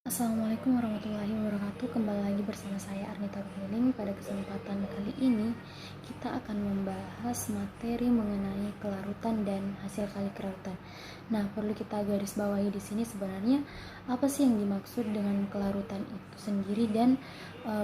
Assalamualaikum warahmatullahi wabarakatuh. Kembali lagi bersama saya Arnita Ruhiling. Pada kesempatan kali ini kita akan membahas materi mengenai kelarutan dan hasil kali kelarutan. Nah, perlu kita garis bawahi di sini sebenarnya apa sih yang dimaksud dengan kelarutan itu sendiri dan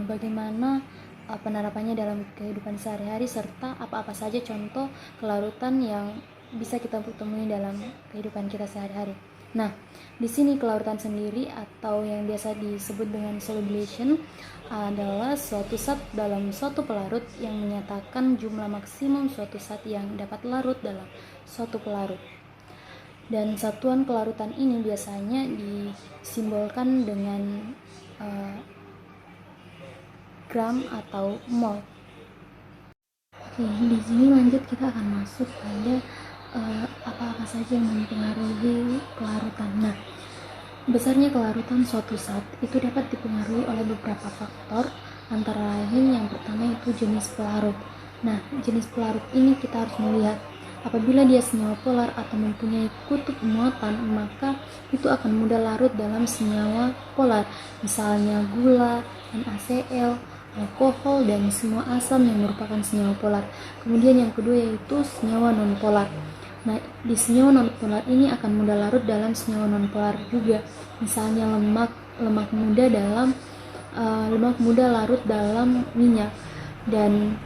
bagaimana penerapannya dalam kehidupan sehari-hari serta apa-apa saja contoh kelarutan yang bisa kita temui dalam kehidupan kita sehari-hari. Nah, di sini kelarutan sendiri atau yang biasa disebut dengan sublimation adalah suatu zat dalam suatu pelarut yang menyatakan jumlah maksimum suatu zat yang dapat larut dalam suatu pelarut. Dan satuan kelarutan ini biasanya disimbolkan dengan gram atau mol. Oke, di sini lanjut kita akan masuk pada apa-apa saja yang mempengaruhi kelarutan. Nah, besarnya kelarutan suatu zat itu dapat dipengaruhi oleh beberapa faktor, antara lain yang pertama itu jenis pelarut. Nah, jenis pelarut ini kita harus melihat apabila dia senyawa polar atau mempunyai kutub muatan, maka itu akan mudah larut dalam senyawa polar, misalnya gula, NaCl, alkohol, dan semua asam yang merupakan senyawa polar. Kemudian yang kedua yaitu senyawa nonpolar. Nah, di senyawa nonpolar ini akan mudah larut dalam senyawa nonpolar juga, misalnya lemak muda larut dalam minyak. Dan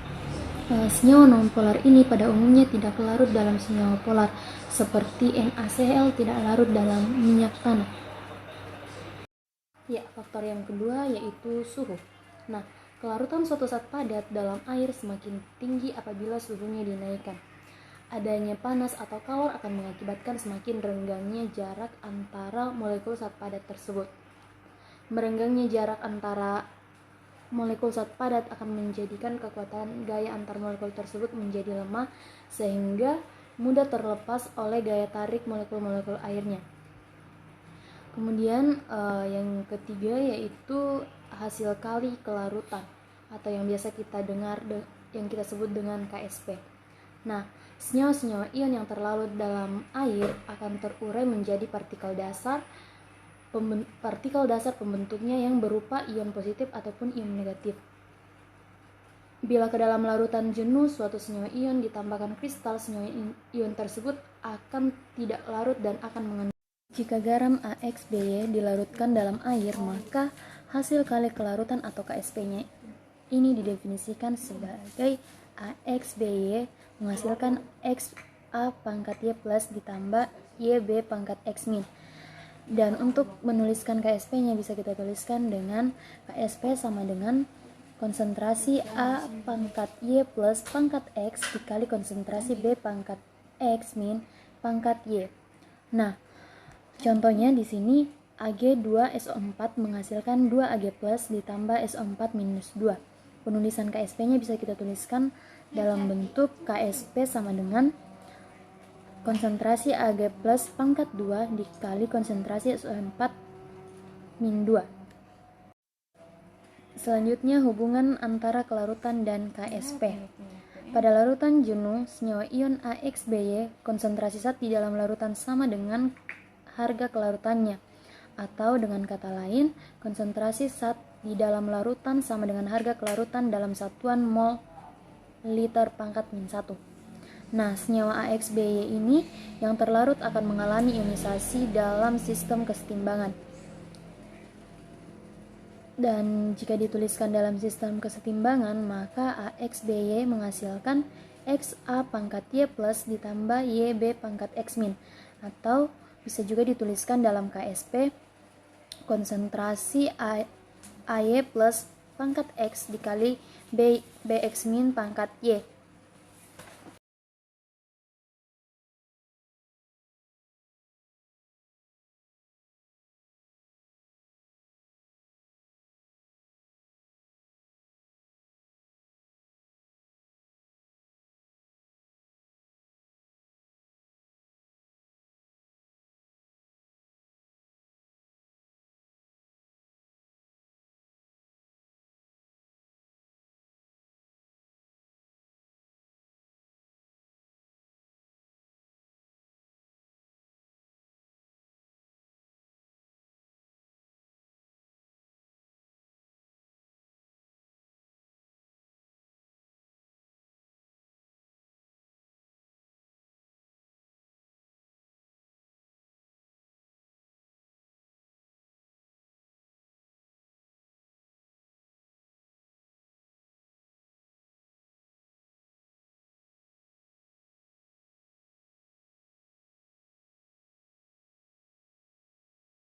senyawa nonpolar ini pada umumnya tidak larut dalam senyawa polar, seperti NaCl tidak larut dalam minyak tanah. Ya, faktor yang kedua yaitu suhu. Nah, kelarutan suatu zat padat dalam air semakin tinggi apabila suhunya dinaikkan. Adanya panas atau kalor akan mengakibatkan semakin renggangnya jarak antara molekul zat padat tersebut. Merenggangnya jarak antara molekul zat padat akan menjadikan kekuatan gaya antar molekul tersebut menjadi lemah sehingga mudah terlepas oleh gaya tarik molekul-molekul airnya. Kemudian yang ketiga yaitu hasil kali kelarutan atau yang biasa kita dengar yang kita sebut dengan KSP. Nah, senyawa-senyawa ion yang terlarut dalam air akan terurai menjadi partikel dasar pembentuknya yang berupa ion positif ataupun ion negatif. Bila ke dalam larutan jenuh suatu senyawa ion ditambahkan kristal, senyawa ion tersebut akan tidak larut dan akan mengandung. Jika garam AXBY dilarutkan dalam air, maka hasil kali kelarutan atau KSP-nya ini didefinisikan sebagai AXBY menghasilkan XA pangkat Y plus ditambah YB pangkat X min. Dan untuk menuliskan KSP-nya bisa kita tuliskan dengan KSP sama dengan konsentrasi A pangkat Y plus pangkat X dikali konsentrasi B pangkat X min pangkat Y. Nah, contohnya di sini Ag2SO4 menghasilkan 2Ag plus ditambah SO4 minus 2. Penulisan KSP-nya bisa kita tuliskan dalam bentuk KSP sama dengan konsentrasi Ag plus pangkat 2 dikali konsentrasi SO4 min 2. Selanjutnya hubungan antara kelarutan dan KSP. Pada larutan jenuh, senyawa ion AXBY konsentrasi zat di dalam larutan sama dengan harga kelarutannya, atau dengan kata lain, konsentrasi zat di dalam larutan sama dengan harga kelarutan dalam satuan mol liter pangkat min 1. Nah, senyawa AXBY ini yang terlarut akan mengalami ionisasi dalam sistem kesetimbangan. Dan jika dituliskan dalam sistem kesetimbangan, maka AXBY menghasilkan XA pangkat Y plus ditambah YB pangkat X min, atau bisa juga dituliskan dalam KSP konsentrasi AY plus pangkat X dikali BX min pangkat Y